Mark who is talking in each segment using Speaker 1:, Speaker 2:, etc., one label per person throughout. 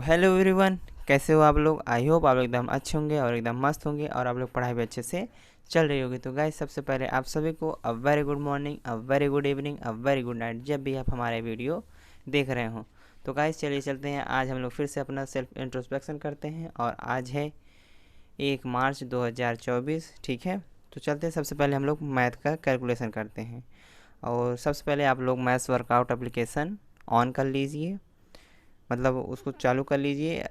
Speaker 1: Hello everyone, कैसे हो आप लोग। आई होप आप लोग एकदम अच्छे होंगे और एकदम मस्त होंगे और आप लोग पढ़ाई भी अच्छे से चल रही होगी। तो गाइस, सबसे पहले आप सभी को a very good morning, a very good evening, a very good night, जब भी आप हमारे वीडियो देख रहे हो। तो गाइस चलिए चलते हैं, आज हम लोग फिर से अपना सेल्फ इंट्रोस्पेक्शन करते हैं और आज है 1 मार्च 2024। ठीक है, तो चलते हैं। सबसे पहले हम लोग मैथ का कैलकुलेशन करते हैं और सबसे पहले आप लोग मैथ्स वर्कआउट एप्लीकेशन ऑन कर लीजिए, मतलब उसको चालू कर लीजिए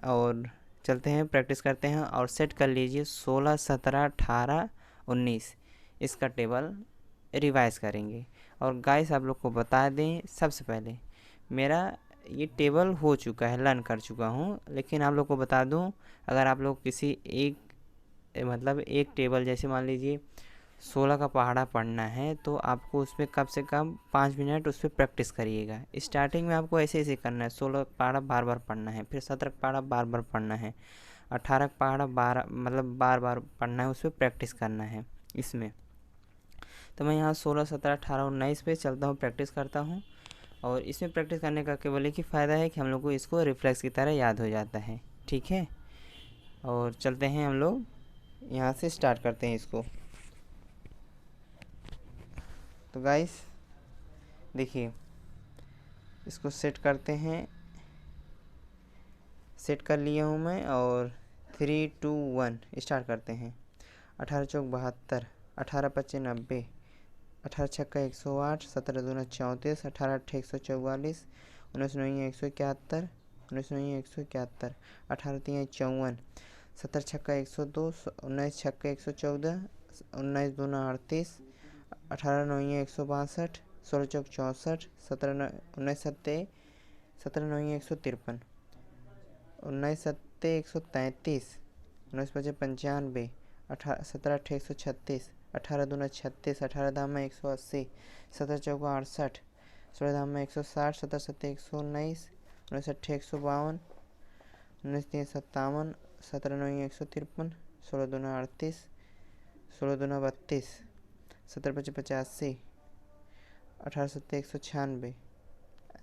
Speaker 1: और चलते हैं, प्रैक्टिस करते हैं और सेट कर लीजिए 16, 17, 18, 19 इसका टेबल रिवाइज करेंगे। और गाइस आप लोग को बता दें, सबसे पहले मेरा ये टेबल हो चुका है, लर्न कर चुका हूँ, लेकिन आप लोग को बता दूँ, अगर आप लोग किसी एक मतलब एक टेबल जैसे मान लीजिए 16 का पहाड़ा पढ़ना है तो आपको उसमें कम से कम 5 मिनट उस पर प्रैक्टिस करिएगा। स्टार्टिंग में आपको ऐसे ऐसे करना है, 16 का पहाड़ा बार बार पढ़ना है, फिर 17 का पहाड़ा बार बार पढ़ना है, 18 का पहाड़ा बार बार पढ़ना है, उस पर प्रैक्टिस करना है इसमें। तो मैं यहाँ 16, 17, 18, 19 पे चलता हूँ, प्रैक्टिस करता हूँ। और इसमें प्रैक्टिस करने का केवल एक ही फ़ायदा है कि हम लोग को इसको रिफ्लेक्स की तरह याद हो जाता है। ठीक है, और चलते हैं, हम लोग यहाँ से स्टार्ट करते हैं इसको। तो गाइस देखिए, इसको सेट करते हैं, सेट कर लिया हूँ मैं और 3, 2, 1 स्टार्ट करते हैं। 18 चौक 72, 18 पच्चीस 90, 18 छक्का 108, 17 दूना 34, 18 अट्ठे 144, 19 नौ 171, 19 नौ 171, 18 तीन 54, 17 छक्का 102, 19 छक्का 114, 19 दूना 38, 18 नौ 162, 16 चौक 64, 19 सत्ते 17 नौ 153, 19 सत्ते 133, 19 पचे 95, 17 अट्ठे 136, 18 दूना 36, 18 दाम में 180, 17 चौका 68, 16 दाम में 160, 17 सत्ते 119, 19 अट्ठे 152, 19 तीन 57, 17 नौ 153, 16 दूना 38, 16 दूना 32, 17 पचे 85, 18 सत्ते 196,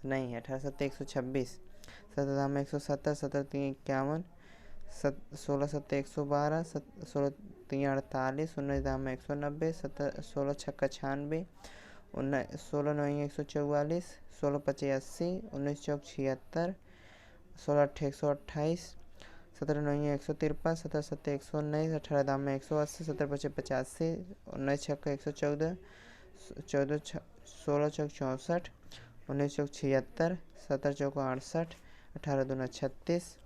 Speaker 1: नहीं 18 सत्ते 126, 17 दाम में 170, 17 तीन 51, 16 सत्ते 112, 16 तीन 48, 19 दाम में 190, 16 छक्का 96, 16 नौ 144, 16 पचे 80, 19 चौक 76, 16 अट्ठे 128, 17 नौ 153, 17 सत्ते 119, 18 दाम में 180, 17 पचे 85, 19 छक्का 114, 16 चौक 64, 19 चौक 76, 17 चौक 68, 18 दूना 36,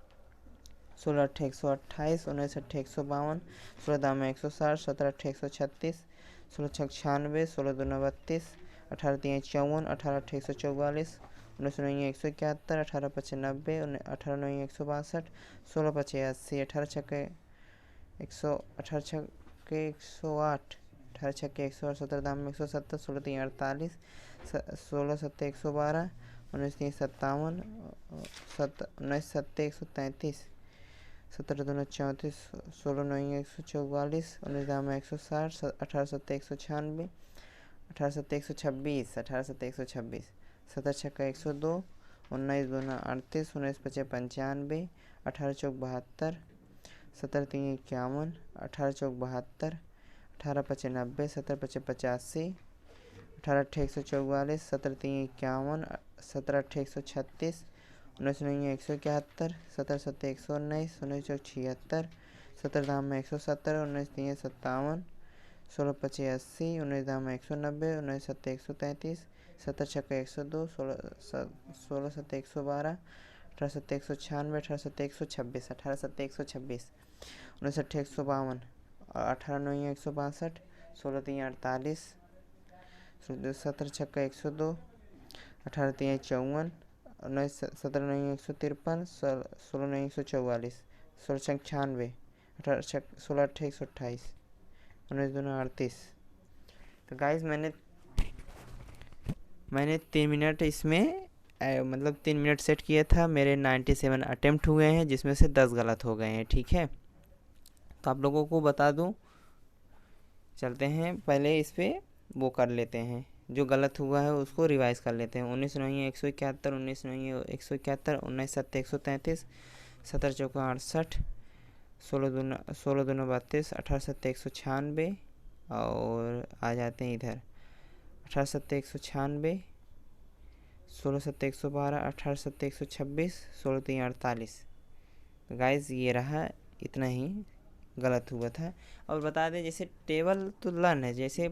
Speaker 1: 16 अट्ठे 128, 19 अट्ठे 152, 16 दाम में 160, 17 अट्ठे 136, 16 छक 96, 16 दूना 32, 18 तीन 54, 18 अट्ठे 144, 19 नौ 171, 18 पचे 90, 18 नौ 162, 16 पचे 80, 18 छक्के 108, 18 छक्के 108, 17 दाम में 170, 16 तीन 48, 16 सत्ते 112, 19 तीन 57, 19 सत्ते 133, 17 दूना 34, 16 नौ 144, 19 दाम में 160, 18 सत्ते 196, 18 सत्ते 126, 18 सत्ते 126, 17 छक्का 102, 19 दूना 38, 19 पचे 95, 18 चौक 72, 17 तीन 51, 18 चौक 72, 18 पचे 90, 17 पचे 85, 18 अट्ठे 144, 17 तीन 51, 17 अट्ठे 136, 19 नौ 171, 17 सत्ते 119, 19 चौक 76, 17 दाम में 170, 19 तीन 57, 16 पचे 80, 19 दाम में 190, 19 सत्ते 133, 17 छक्का 102, 16 सत्ते 112, 18 सत्ते 196, 18 सत्ते 126, 18 सत्ते 126, 19 अट्ठे 152, 18 नौ 162, 16 तीन 48, 17 छक्का 102, 18 तीन 54, 19 17 नौ 153, 16 नौ 144, 16 छक 96, 18 छक 16 अट्ठे 128, 19 दूना 38। तो गाइस मैंने 3 मिनट इसमें मतलब 3 मिनट सेट किया था, मेरे 97 अटेम्प्ट हुए हैं, जिसमें से 10 गलत हो गए हैं। ठीक है, तो आप लोगों को बता दूं, चलते हैं पहले इस पर वो कर लेते हैं, जो गलत हुआ है उसको रिवाइज कर लेते हैं। 19 नहीं है 171, 19 नहीं है 171, 19 7 133, 17 चौका 68, 16 दूना 32, 18 7 196 और आ जाते हैं इधर 18 7 196, 16 7 112, 18 7 126, 16 3 48। तो गाइज ये रहा, इतना ही गलत हुआ था। और बता दें जैसे टेबल तो लर्न है, जैसे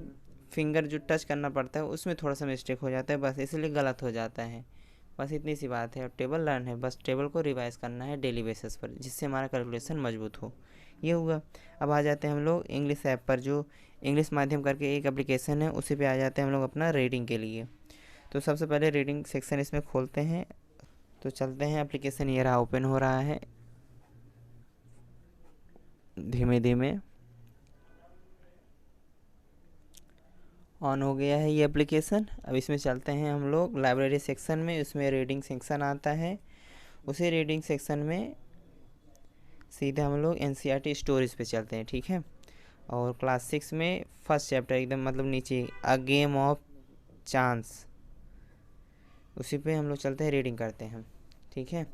Speaker 1: फिंगर जो टच करना पड़ता है उसमें थोड़ा सा मिस्टेक हो जाता है, बस इसलिए गलत हो जाता है। बस इतनी सी बात है। और टेबल लर्न है, बस टेबल को रिवाइज करना है डेली बेसिस पर, जिससे हमारा कैलकुलेशन मजबूत हो। ये हुआ। अब आ जाते हैं हम लोग इंग्लिश ऐप पर, जो इंग्लिश माध्यम करके एक एप्लीकेशन है, उसी पे आ जाते हैं हम लोग अपना रीडिंग के लिए। तो सबसे पहले रीडिंग सेक्शन इसमें खोलते हैं। तो चलते हैं, एप्लीकेशन ये रहा, ओपन हो रहा है धीमे धीमे, ऑन हो गया है ये एप्लीकेशन। अब इसमें चलते हैं हम लोग लाइब्रेरी सेक्शन में, उसमें रीडिंग सेक्शन आता है। उसी रीडिंग सेक्शन में सीधा हम लोग एनसीईआरटी स्टोरीज पे चलते हैं, ठीक है। और क्लास 6 में फर्स्ट चैप्टर एकदम मतलब नीचे, अ गेम ऑफ चांस, उसी पे हम लोग चलते हैं, रीडिंग करते हैं, ठीक है।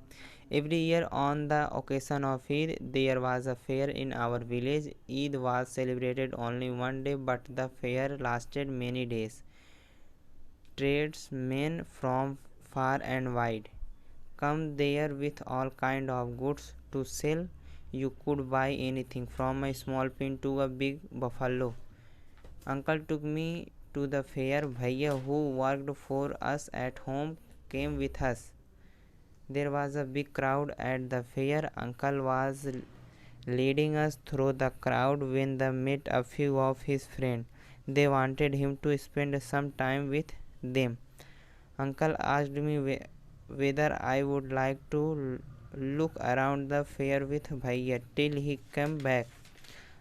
Speaker 1: Every year on the occasion of Eid there was a fair in our village. Eid was celebrated only one day but the fair lasted many days. Tradesmen from far and wide come there with all kind of goods to sell. You could buy anything from a small pin to a big buffalo. Uncle took me to the fair. Bhaiya who worked for us at home came with us. There was a big crowd at the fair. Uncle was leading us through the crowd when they met a few of his friends. They wanted him to spend some time with them. Uncle asked me whether I would like to look around the fair with Bhaiya till he came back.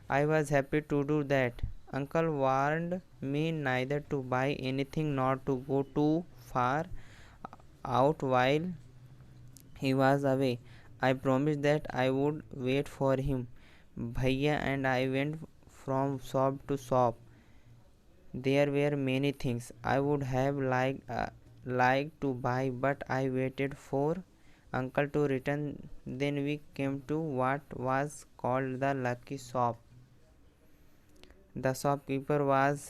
Speaker 1: I was happy to do that. Uncle warned me neither to buy anything nor to go too far out while he was away. I promised that I would wait for him. Bhaiya and I went from shop to shop. There were many things I would have liked to buy, but I waited for Uncle to return. Then we came to what was called the lucky shop. The shopkeeper was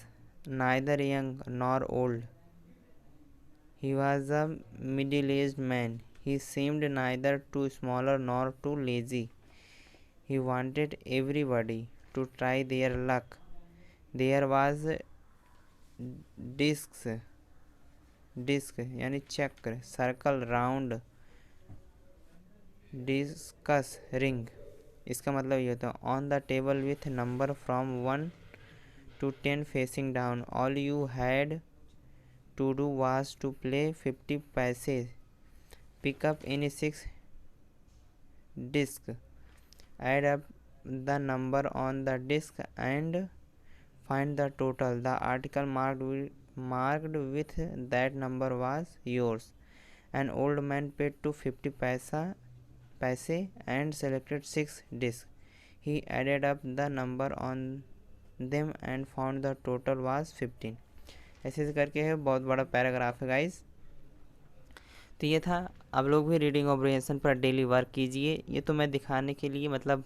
Speaker 1: neither young nor old. He was a middle-aged man. He seemed neither too small nor too lazy. He wanted everybody to try their luck. There was disc यानी चक्र, circle, round, discuss, ring. इसका मतलब ये होता है on the table with number from 1 to 10 facing down. All you had to do was to play 50 पैसे, pick up any 6 disc, add up the number on the disc and find the total. The article marked with that number was yours. An old man paid to 50 paise and selected 6 discs. He added up the number on them and found the total was 15. ऐसे करके है, बहुत बड़ा paragraph है guys. तो ये था। आप लोग भी रीडिंग ऑपरेशन पर डेली वर्क कीजिए। ये तो मैं दिखाने के लिए, मतलब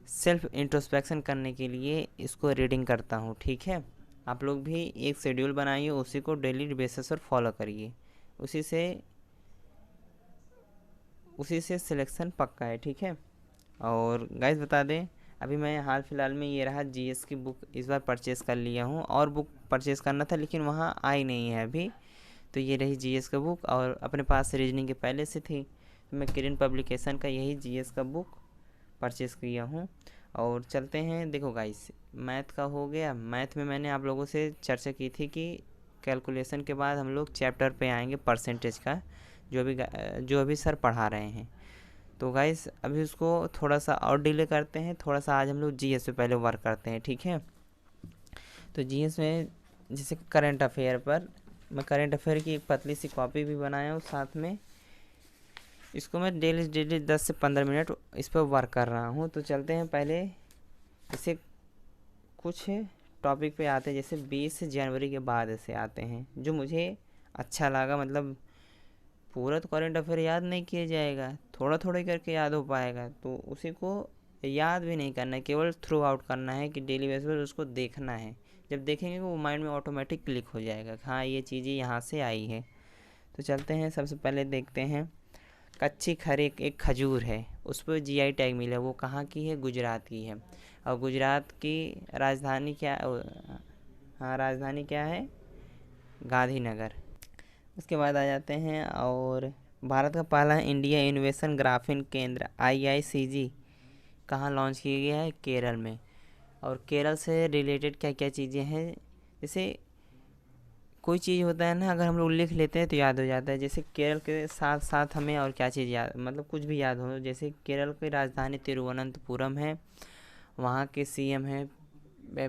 Speaker 1: सेल्फ इंट्रोस्पेक्शन करने के लिए इसको रीडिंग करता हूँ, ठीक है। आप लोग भी एक शेड्यूल बनाइए, उसी को डेली बेसिस पर फॉलो करिए, उसी से सिलेक्शन पक्का है, ठीक है। और गाइस बता दें, अभी मैं हाल फिलहाल में ये रहा जीएस की बुक इस बार परचेज़ कर लिया हूँ, और बुक परचेज़ करना था लेकिन वहाँ आई नहीं है अभी। तो ये रही जीएस का बुक, और अपने पास रीजनिंग के पहले से थी, तो मैं किरण पब्लिकेशन का यही जीएस का बुक परचेज़ किया हूँ। और चलते हैं, देखो गाइस, मैथ का हो गया। मैथ में मैंने आप लोगों से चर्चा की थी कि कैलकुलेशन के बाद हम लोग चैप्टर पे आएंगे परसेंटेज का, जो अभी सर पढ़ा रहे हैं। तो गाइस अभी उसको थोड़ा सा और डिले करते हैं, थोड़ा सा आज हम लोग जीएस पे पहले वर्क करते हैं, ठीक है। तो जीएस में जैसे करंट अफेयर पर, मैं करंट अफेयर की एक पतली सी कॉपी भी बनाया हूँ साथ में। इसको मैं डेली 10 से 15 मिनट इस पर वर्क कर रहा हूँ। तो चलते हैं पहले, इसे कुछ टॉपिक पे आते हैं, जैसे 20 जनवरी के बाद से आते हैं, जो मुझे अच्छा लगा। मतलब पूरा तो करंट अफेयर याद नहीं किया जाएगा, थोड़ा थोड़ा करके याद हो पाएगा, तो उसी को याद भी नहीं करना है, केवल थ्रू आउट करना है कि डेली बेसिस पर उसको देखना है। जब देखेंगे वो माइंड में ऑटोमेटिक क्लिक हो जाएगा, हाँ ये चीज़ें यहाँ से आई है। तो चलते हैं, सबसे पहले देखते हैं। कच्ची खरे एक खजूर है, उस पर जीआई टैग मिला, वो कहाँ की है? गुजरात की है। और गुजरात की राजधानी क्या? हाँ, राजधानी क्या है? गांधीनगर। उसके बाद आ जाते हैं, और भारत का पहला इंडिया इनोवेशन ग्राफीन केंद्र IICG कहाँ लॉन्च किया गया है? केरल में। और केरल से रिलेटेड क्या क्या चीज़ें हैं, जैसे कोई चीज़ होता है ना, अगर हम लोग लिख लेते हैं तो याद हो जाता है। जैसे केरल के साथ साथ हमें और क्या चीज़ याद, मतलब कुछ भी याद हो, जैसे केरल की राजधानी तिरुवनंतपुरम है, वहाँ के CM है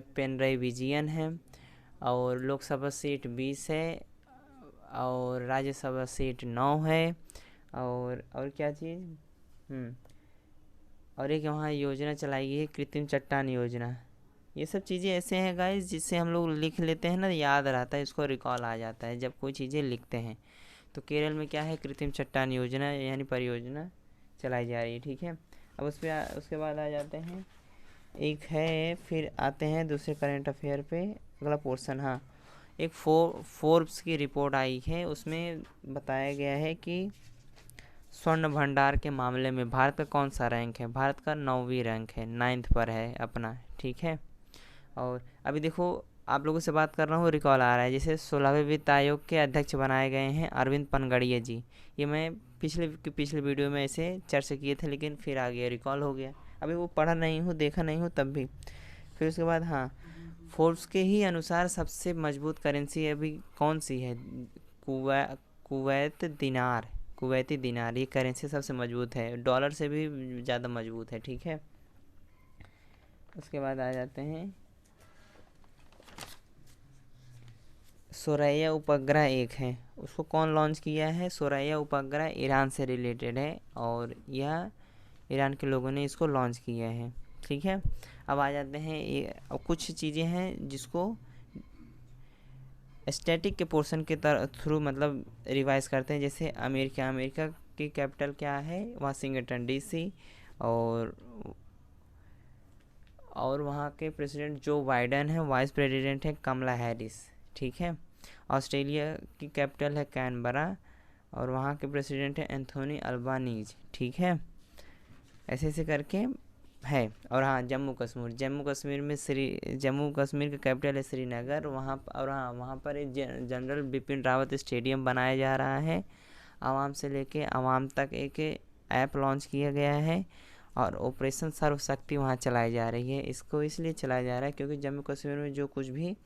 Speaker 1: पिनरई विजयन है, और लोकसभा सीट 20 है, और राज्यसभा सीट 9 है, और क्या चीज़, और एक वहाँ योजना चलाई गई है, कृत्रिम चट्टान योजना। ये सब चीज़ें ऐसे हैं गाइस, जिससे हम लोग लिख लेते हैं ना, याद रहता है, इसको रिकॉल आ जाता है जब कोई चीज़ें लिखते हैं। तो केरल में क्या है? कृत्रिम चट्टान योजना यानी परियोजना चलाई जा रही है, ठीक है। अब उसके बाद आ जाते हैं, एक है, फिर आते हैं दूसरे करंट अफेयर पे, अगला पोर्शन। हाँ, एक फोर्ब्स की रिपोर्ट आई है, उसमें बताया गया है कि स्वर्ण भंडार के मामले में भारत का कौन सा रैंक है? भारत का 9वीं रैंक है, 9th पर है अपना, ठीक है। और अभी देखो, आप लोगों से बात कर रहा हूँ, रिकॉल आ रहा है, जैसे 16वें वित्त आयोग के अध्यक्ष बनाए गए हैं अरविंद पनगड़िया जी। ये मैं पिछले वीडियो में ऐसे चर्चा किए थे, लेकिन फिर आ गया, रिकॉल हो गया। अभी वो पढ़ा नहीं हूँ, देखा नहीं हूँ तब भी। फिर उसके बाद हाँ, फोर्ब्स के ही अनुसार सबसे मजबूत करेंसी अभी कौन सी है? कुवैती दिनार, ये करेंसी सबसे मजबूत है, डॉलर से भी ज़्यादा मजबूत है, ठीक है। उसके बाद आ जाते हैं, सोरैया उपग्रह एक है, उसको कौन लॉन्च किया है? सोरैया उपग्रह ईरान से रिलेटेड है, और यह ईरान के लोगों ने इसको लॉन्च किया है, ठीक है। अब आ जाते हैं, अब कुछ चीज़ें हैं जिसको स्टैटिक के पोर्शन के थ्रू मतलब रिवाइज करते हैं। जैसे अमेरिका की कैपिटल क्या है? वाशिंगटन DC, और वहाँ के प्रेसिडेंट जो बाइडन है, वाइस प्रेसिडेंट है कमला हैरिस, ठीक है। ऑस्ट्रेलिया की कैपिटल है कैनबरा, और वहाँ के प्रेसिडेंट है एंथोनी अल्बानीज, ठीक है। ऐसे ऐसे करके है। और हाँ, जम्मू कश्मीर का कैपिटल है श्रीनगर, वहाँ और हाँ, वहाँ पर एक जनरल बिपिन रावत स्टेडियम बनाया जा रहा है। आवाम से लेके आवाम तक एक ऐप लॉन्च किया गया है, और ऑपरेशन सर्वशक्ति वहाँ चलाई जा रही है। इसको इसलिए चलाया जा रहा है क्योंकि जम्मू कश्मीर में जो कुछ भी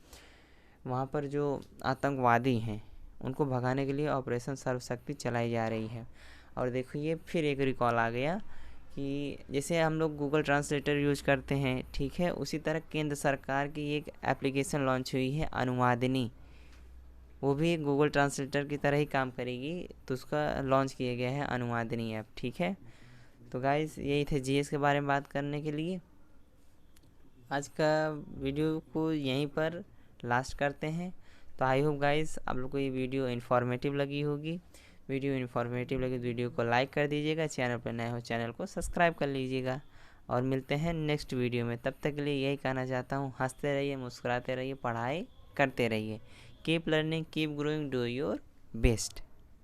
Speaker 1: वहाँ पर जो आतंकवादी हैं, उनको भगाने के लिए ऑपरेशन सर्वशक्ति चलाई जा रही है। और देखिए, फिर एक रिकॉल आ गया कि जैसे हम लोग गूगल ट्रांसलेटर यूज करते हैं, ठीक है, उसी तरह केंद्र सरकार की एक एप्लीकेशन लॉन्च हुई है अनुवादिनी, वो भी गूगल ट्रांसलेटर की तरह ही काम करेगी, तो उसका लॉन्च किया गया है अनुवादिनी ऐप, ठीक है। तो गाइस, यही थे GS के बारे में बात करने के लिए। आज का वीडियो को यहीं पर लास्ट करते हैं। तो आई होप गाइस आप लोग को ये वीडियो इन्फॉर्मेटिव लगी होगी। वीडियो तो वीडियो को लाइक कर दीजिएगा, चैनल पर नए हो चैनल को सब्सक्राइब कर लीजिएगा, और मिलते हैं नेक्स्ट वीडियो में। तब तक के लिए यही कहना चाहता हूँ, हंसते रहिए, मुस्कुराते रहिए, पढ़ाई करते रहिए। Keep learning, keep growing, do your best.